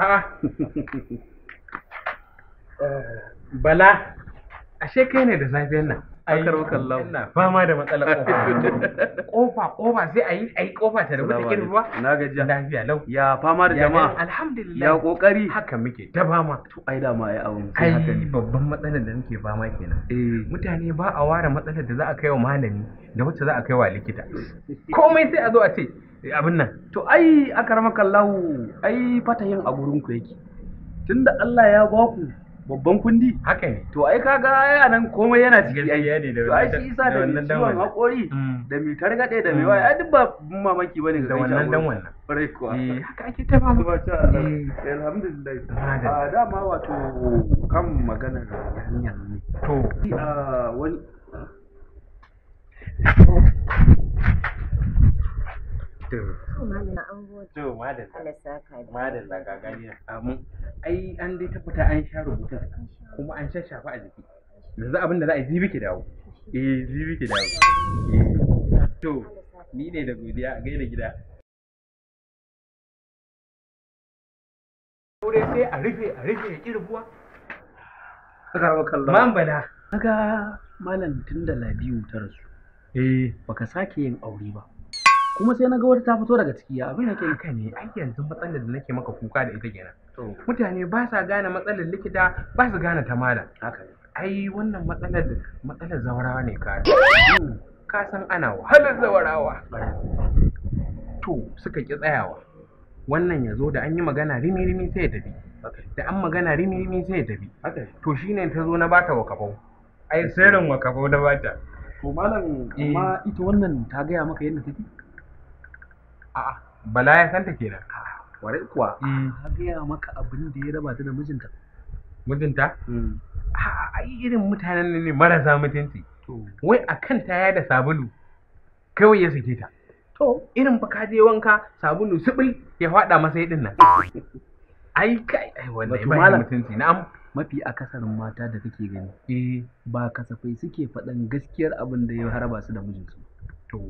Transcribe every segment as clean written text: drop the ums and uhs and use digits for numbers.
A'a. Bala, ashe kai ne da safiyan nan. Ina fama da matsalar kofa sai a yi kofa ta rubuta kirwa. Na gajiya. Lafiya lau. Ya fama da jama'a. Alhamdulillah. Ya kokari. Haka muke ta fama. To ai da ma ai abun. Ai babban matsalar da nake fama kenan. Mutane ba a ware matsalar da za a kai wa malami da wacce za a kai wa likita. Komai sai a zo a ce abin nan. To ai akaramakallahu ai fatahin a gurin ku yake. Tunda Allah ya ba ku babban kundi. Haka ne. To ai kaga ai nan komai yana ciki ai. ne da to ai shi isa da ciwon hakori da mai targade da mai waya ai duk ba mamaki bane da wannan dan wannan. Kwarai kuwa. Haka ake ta fama. Alhamdulillah. A dama wato kan maganar hanyar ne. To wani To madalla ga gani amin ai an dai tabbata an sha rubutun kuma an shashafa a jiki yanzu abin da za a yi jibi ki dawo jibi ki dawo to ni ne da godiya a gaida gida aure sai a rufe ya kirbuwa man bala kaga malam tun da Ladiyu ta rasu baka sake yin aure ba kuma sai naga wata ta fito daga ciki ya abin yake haka ne ai yanzu matsalar da nake maka kuka da ita kenan mutane ba sa gane matsalar likita ba su gane ta malam haka ne ai wannan matsalar zawarawa ne ka san ana wahalar zawarawa to suka ki tsayawa wannan ya zo da an yi magana rimi sai ya tafi da an magana rimi sai ya tafi to shine ta zo na bata wakafau ai sirrin wakafau da bata to malam amma ita wannan ta gaya maka yadda take a'a Bala ya santa kenan warai kuwa ta gaya maka abin da ya raba ta da mijinta a'a ai irin mutanen ne marasa mutunci wai akan taya da sabulu kawai ya sake ta to irin fa ka je wanka sabulu sibil ya fada masa yadin nan ai wallahi ba mutunci na'am mafi akasarin mata da kake gani ba kasafai suke faɗan gaskiyar abin da ya haraba su da mijinsu to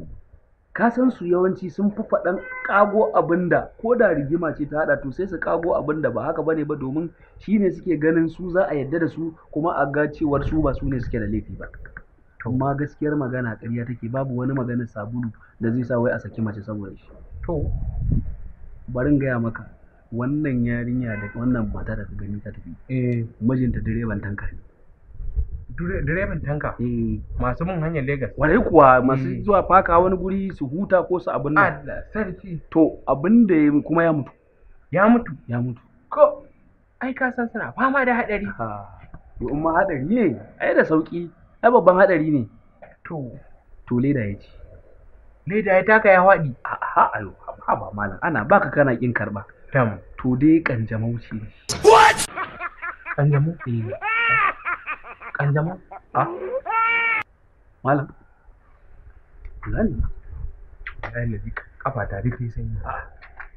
ka san su yawanci sun fi faɗan ƙago abin da ko da rigima ce ta haɗa to sai su ƙago abin da ba haka bane ba domin shine suke ganin su za a yadda da su kuma a ga cewar su ba su ne suke da laifi ba amma gaskiyar magana ƙarya take babu wani maganar sabulu da zai sa wai a saki mace saboda shi to bari in gaya maka wannan yarinya da wannan mata da ka gani ta tafi mijinta direban tanka ne direban tanka masu bin hanyar Legas warai kuwa masu zuwa faka wani guri su huta ko su abin nan Allah sarki to abin da kuma ya mutu ko ai ka san suna fama da hadari to in ma hadari ne ai da sauki ai babban hadari ne to leda ya ce leda ya taka ya faɗi ayo ba malam ana baka kana kin karba to dai kanjamau ce what kanjamau kanjamau malam lani kafa ta rufe sanyi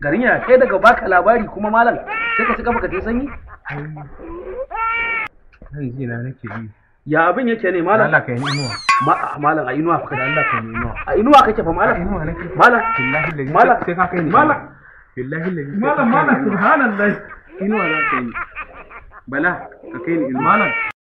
garin ya kai daga baka labari kuma malam sai ka ci kafa ka je sanyi nan ji na nake yi ya abin yake ne malam Allah ka yi inuwa malam a inuwa fa da Allah ka yi inuwa a inuwa kake fa malam inuwa nake malam billahi malam sai ka kai ni malam billahi malam subhanallah inuwa za ka yi Bala ka kai ni inuwa malam